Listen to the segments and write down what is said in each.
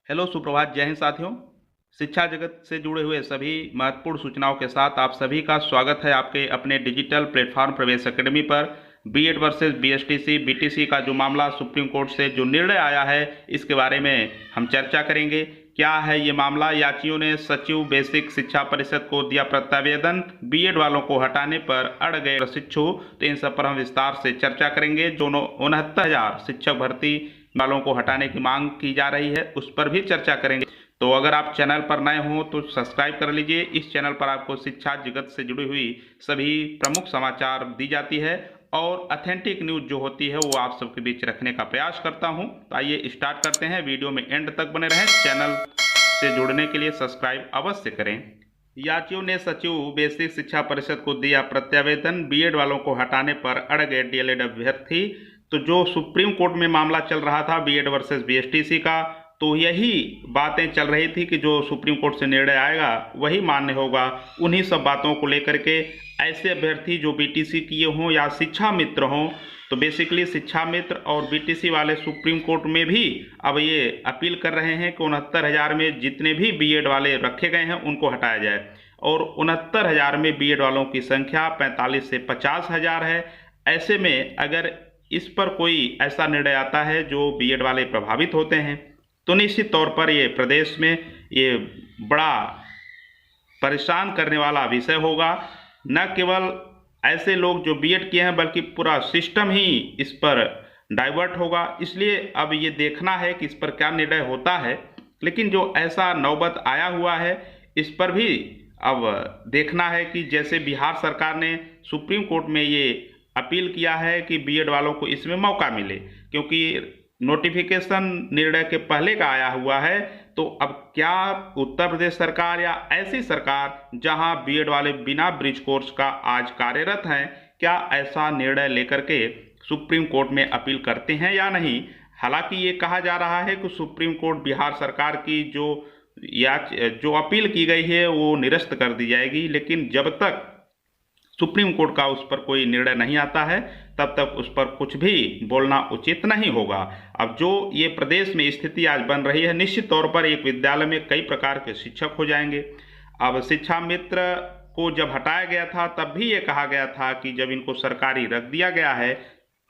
Hello, सुप्रभात, जय हिंद साथियों। शिक्षा जगत से जुड़े हुए सभी महत्वपूर्ण सूचनाओं के साथ आप सभी का स्वागत है आपके अपने डिजिटल प्लेटफॉर्म प्रवेश एकेडमी पर। बीएड वर्सेस बीएसटीसी बीटीसी का जो मामला सुप्रीम कोर्ट से जो निर्णय आया है, इसके बारे में हम चर्चा करेंगे। क्या है ये मामला? याचियों ने सचिव बेसिक शिक्षा परिषद को दिया प्रत्यावेदन, बीएड वालों को हटाने पर अड़ गए प्रशिक्षु। तो इन सब पर हम विस्तार से चर्चा करेंगे। जो 69,000 शिक्षक भर्ती वालों को हटाने की मांग की जा रही है, उस पर भी चर्चा करेंगे। तो अगर आप चैनल पर नए हो तो सब्सक्राइब कर लीजिए। इस चैनल पर आपको शिक्षा जगत से जुड़ी हुई सभी प्रमुख समाचार दी जाती है और ऑथेंटिक न्यूज जो होती है वो आप सबके बीच रखने का प्रयास करता हूं। तो आइए स्टार्ट करते हैं। वीडियो में एंड तक बने रहें। चैनल से जुड़ने के लिए सब्सक्राइब अवश्य करें। याचियों ने सचिव बेसिक शिक्षा परिषद को दिया प्रत्यावेदन, बीएड वालों को हटाने पर अड़ गए डीएलएड अभ्यर्थी। तो जो सुप्रीम कोर्ट में मामला चल रहा था बीएड वर्सेस बीएसटीसी का, तो यही बातें चल रही थी कि जो सुप्रीम कोर्ट से निर्णय आएगा वही मान्य होगा। उन्हीं सब बातों को लेकर के ऐसे अभ्यर्थी जो बीटीसी किए हों या शिक्षा मित्र हों, तो बेसिकली शिक्षा मित्र और बीटीसी वाले सुप्रीम कोर्ट में भी अब ये अपील कर रहे हैं कि 69,000 में जितने भी बीएड वाले रखे गए हैं उनको हटाया जाए। और 69,000 में बीएड वालों की संख्या 45 से 50,000 है। ऐसे में अगर इस पर कोई ऐसा निर्णय आता है जो बीएड वाले प्रभावित होते हैं, तो निश्चित तौर पर ये प्रदेश में ये बड़ा परेशान करने वाला विषय होगा। न केवल ऐसे लोग जो बीएड किए हैं बल्कि पूरा सिस्टम ही इस पर डाइवर्ट होगा। इसलिए अब ये देखना है कि इस पर क्या निर्णय होता है। लेकिन जो ऐसा नौबत आया हुआ है, इस पर भी अब देखना है कि जैसे बिहार सरकार ने सुप्रीम कोर्ट में ये अपील किया है कि बीएड वालों को इसमें मौका मिले, क्योंकि नोटिफिकेशन निर्णय के पहले का आया हुआ है। तो अब क्या उत्तर प्रदेश सरकार या ऐसी सरकार जहां बीएड वाले बिना ब्रिज कोर्स का आज कार्यरत हैं, क्या ऐसा निर्णय लेकर के सुप्रीम कोर्ट में अपील करते हैं या नहीं? हालांकि ये कहा जा रहा है कि सुप्रीम कोर्ट बिहार सरकार की जो अपील की गई है वो निरस्त कर दी जाएगी। लेकिन जब तक सुप्रीम कोर्ट का उस पर कोई निर्णय नहीं आता है, तब तक उस पर कुछ भी बोलना उचित नहीं होगा। अब जो ये प्रदेश में स्थिति आज बन रही है, निश्चित तौर पर एक विद्यालय में कई प्रकार के शिक्षक हो जाएंगे। अब शिक्षा मित्र को जब हटाया गया था तब भी ये कहा गया था कि जब इनको सरकारी रख दिया गया है,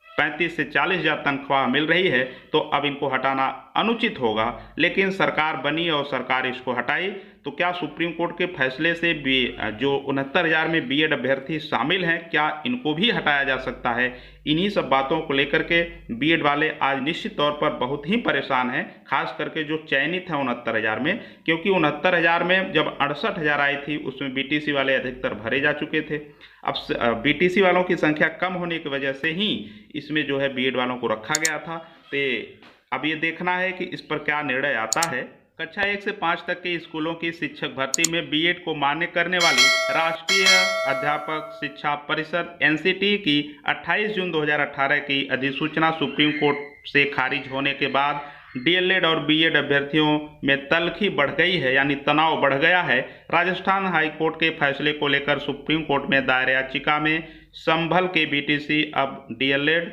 35 से 40,000 तनख्वाह मिल रही है, तो अब इनको हटाना अनुचित होगा। लेकिन सरकार बनी और सरकार इसको हटाई। तो क्या सुप्रीम कोर्ट के फैसले से भी जो 69,000 में बीएड अभ्यर्थी शामिल हैं, क्या इनको भी हटाया जा सकता है? इन्हीं सब बातों को लेकर के बीएड वाले आज निश्चित तौर पर बहुत ही परेशान हैं, खास करके जो चयनित हैं 69,000 में। क्योंकि 69,000 में जब 68,000 आई थी, उसमें बीटीसी वाले अधिकतर भरे जा चुके थे। अब बीटीसी वालों की संख्या कम होने की वजह से ही इसमें जो है बीएड वालों को रखा गया था। तो अब ये देखना है कि इस पर क्या निर्णय आता है। कक्षा 1 से 5 तक के स्कूलों की शिक्षक भर्ती में बीएड को मान्य करने वाली राष्ट्रीय अध्यापक शिक्षा परिषद एनसीटी की 28 जून 2018 की अधिसूचना सुप्रीम कोर्ट से खारिज होने के बाद डीएलएड और बीएड अभ्यर्थियों में तल्खी बढ़ गई है, यानी तनाव बढ़ गया है। राजस्थान हाई कोर्ट के फैसले को लेकर सुप्रीम कोर्ट में दायर याचिका में संभल के बीटीसी अब डीएलएड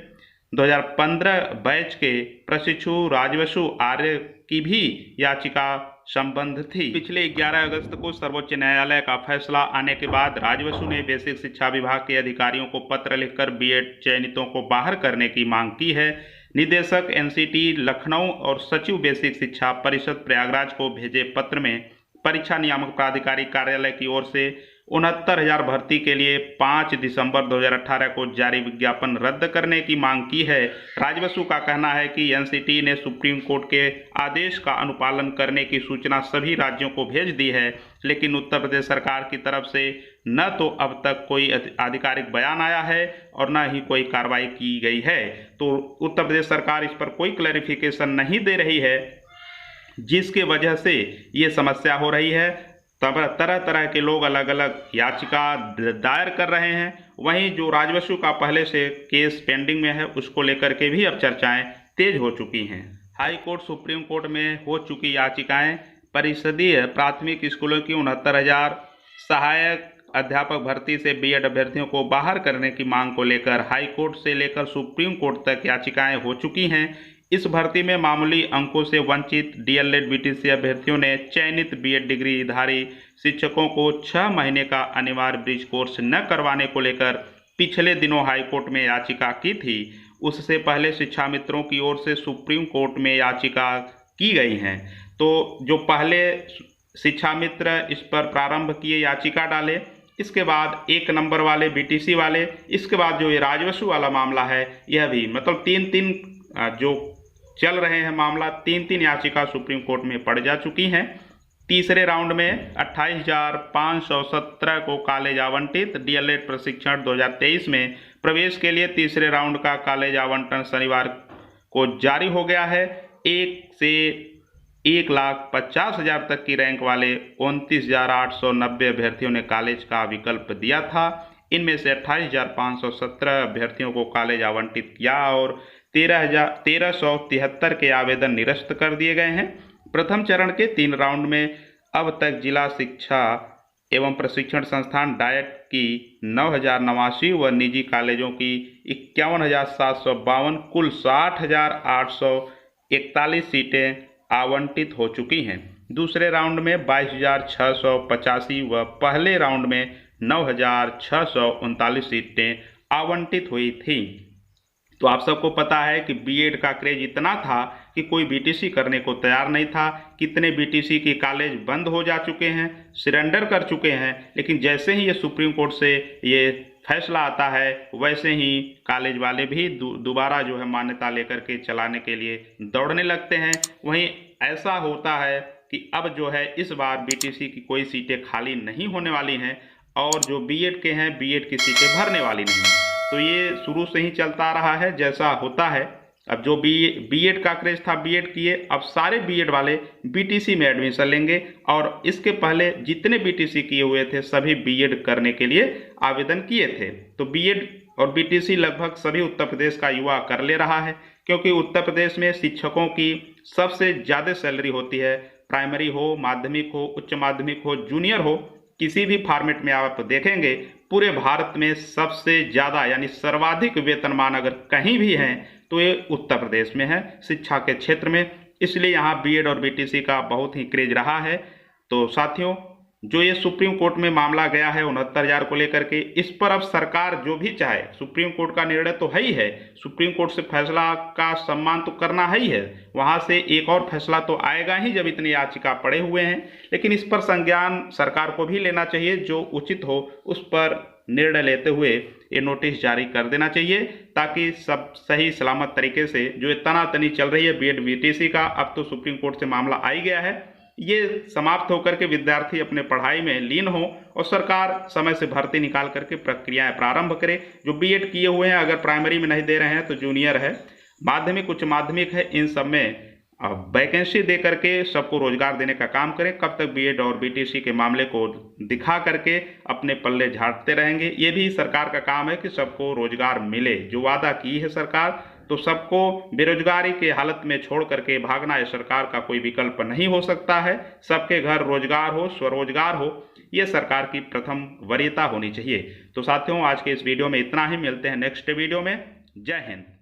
2015 बैच के प्रशिक्षु राजवसु आर्य की भी याचिका संबंध थी। पिछले 11 अगस्त को सर्वोच्च न्यायालय का फैसला आने के बाद राजवसु ने बेसिक शिक्षा विभाग के अधिकारियों को पत्र लिखकर बीएड चयनितों को बाहर करने की मांग की है। निदेशक एनसीटी लखनऊ और सचिव बेसिक शिक्षा परिषद प्रयागराज को भेजे पत्र में परीक्षा नियामक प्राधिकारी कार्यालय की ओर से 69,000 भर्ती के लिए 5 दिसंबर 2018 को जारी विज्ञापन रद्द करने की मांग की है। राजवसु का कहना है कि एनसीटी ने सुप्रीम कोर्ट के आदेश का अनुपालन करने की सूचना सभी राज्यों को भेज दी है, लेकिन उत्तर प्रदेश सरकार की तरफ से न तो अब तक कोई आधिकारिक बयान आया है और न ही कोई कार्रवाई की गई है। तो उत्तर प्रदेश सरकार इस पर कोई क्लैरिफिकेशन नहीं दे रही है, जिसके वजह से ये समस्या हो रही है। तब तरह तरह के लोग अलग अलग याचिका दायर कर रहे हैं। वहीं जो राजवसु का पहले से केस पेंडिंग में है, उसको लेकर के भी अब चर्चाएं तेज हो चुकी हैं। हाई कोर्ट सुप्रीम कोर्ट में हो चुकी याचिकाएं परिषदीय प्राथमिक स्कूलों की 69,000 सहायक अध्यापक भर्ती से बीएड अभ्यर्थियों को बाहर करने की मांग को लेकर हाई कोर्ट से लेकर सुप्रीम कोर्ट तक याचिकाएं हो चुकी हैं। इस भर्ती में मामूली अंकों से वंचित डीएलएड बीटीसी अभ्यर्थियों ने चयनित बीएड डिग्रीधारी शिक्षकों को 6 महीने का अनिवार्य ब्रिज कोर्स न करवाने को लेकर पिछले दिनों हाईकोर्ट में याचिका की थी। उससे पहले शिक्षा मित्रों की ओर से सुप्रीम कोर्ट में याचिका की गई हैं। तो जो पहले शिक्षा मित्र इस पर प्रारंभ किए, याचिका डाले, इसके बाद 1 नंबर वाले बीटीसी वाले, इसके बाद जो ये राजवसु वाला मामला है यह भी, मतलब 3-3 जो चल रहे हैं मामला, 3-3 याचिका सुप्रीम कोर्ट में पड़ जा चुकी हैं। तीसरे राउंड में 28,517 को कॉलेज आवंटित। डीएलएड प्रशिक्षण 2023 में प्रवेश के लिए तीसरे राउंड का कॉलेज आवंटन शनिवार को जारी हो गया है। 1 से 1,50,000 तक की रैंक वाले 29,890 अभ्यर्थियों ने कॉलेज का विकल्प दिया था। इनमें से 28,517 अभ्यर्थियों को कॉलेज आवंटित किया और 1373 के आवेदन निरस्त कर दिए गए हैं। प्रथम चरण के 3 राउंड में अब तक जिला शिक्षा एवं प्रशिक्षण संस्थान डायट की 9,089 व निजी कॉलेजों की 51,752 कुल 60,841 सीटें आवंटित हो चुकी हैं। दूसरे राउंड में 22,685 व पहले राउंड में 9,639 सीटें आवंटित हुई थी। तो आप सबको पता है कि बीएड का क्रेज इतना था कि कोई बीटीसी करने को तैयार नहीं था। कितने बीटीसी के कॉलेज बंद हो जा चुके हैं, सरेंडर कर चुके हैं, लेकिन जैसे ही ये सुप्रीम कोर्ट से ये फैसला आता है वैसे ही कॉलेज वाले भी दोबारा जो है मान्यता लेकर के चलाने के लिए दौड़ने लगते हैं। वहीं ऐसा होता है कि अब जो है इस बार बीटीसी की कोई सीटें खाली नहीं होने वाली हैं और जो बीएड के हैं बीएड की सीटें भरने वाली नहीं हैं। तो ये शुरू से ही चलता रहा है जैसा होता है। अब जो बीएड का क्रेज था बीएड किए, अब सारे बीएड वाले बीटीसी में एडमिशन लेंगे और इसके पहले जितने बीटीसी किए हुए थे सभी बीएड करने के लिए आवेदन किए थे। तो बीएड और बीटीसी लगभग सभी उत्तर प्रदेश का युवा कर ले रहा है, क्योंकि उत्तर प्रदेश में शिक्षकों की सबसे ज़्यादा सैलरी होती है। प्राइमरी हो, माध्यमिक हो, उच्च माध्यमिक हो, जूनियर हो, किसी भी फॉर्मेट में आप देखेंगे पूरे भारत में सबसे ज़्यादा यानी सर्वाधिक वेतनमान अगर कहीं भी हैं तो ये उत्तर प्रदेश में है शिक्षा के क्षेत्र में। इसलिए यहाँ बीएड और बीटीसी का बहुत ही क्रेज रहा है। तो साथियों, जो ये सुप्रीम कोर्ट में मामला गया है 69,000 को लेकर के, इस पर अब सरकार जो भी चाहे, सुप्रीम कोर्ट का निर्णय तो है ही है, सुप्रीम कोर्ट से फैसला का सम्मान तो करना है ही है, वहाँ से एक और फैसला तो आएगा ही जब इतनी याचिका पड़े हुए हैं। लेकिन इस पर संज्ञान सरकार को भी लेना चाहिए, जो उचित हो उस पर निर्णय लेते हुए ये नोटिस जारी कर देना चाहिए, ताकि सब सही सलामत तरीके से जो ये तनातनी चल रही है बीएड बीटीसी का, अब तो सुप्रीम कोर्ट से मामला आ ही गया है, ये समाप्त होकर के विद्यार्थी अपने पढ़ाई में लीन हो और सरकार समय से भर्ती निकाल करके प्रक्रियाएं प्रारंभ करे। जो बीएड किए हुए हैं अगर प्राइमरी में नहीं दे रहे हैं तो जूनियर है, माध्यमिक, उच्च माध्यमिक है, इन सब में वैकेंसी दे करके सबको रोजगार देने का काम करें। कब तक बीएड और बीटीसी के मामले को दिखा करके अपने पल्ले झाड़ते रहेंगे? ये भी सरकार का काम है कि सबको रोजगार मिले। जो वादा की है सरकार, तो सबको बेरोजगारी के हालत में छोड़ करके भागना ये सरकार का कोई विकल्प नहीं हो सकता है। सबके घर रोजगार हो, स्वरोजगार हो, ये सरकार की प्रथम वरीयता होनी चाहिए। तो साथियों, आज के इस वीडियो में इतना ही। मिलते हैं नेक्स्ट वीडियो में। जय हिंद।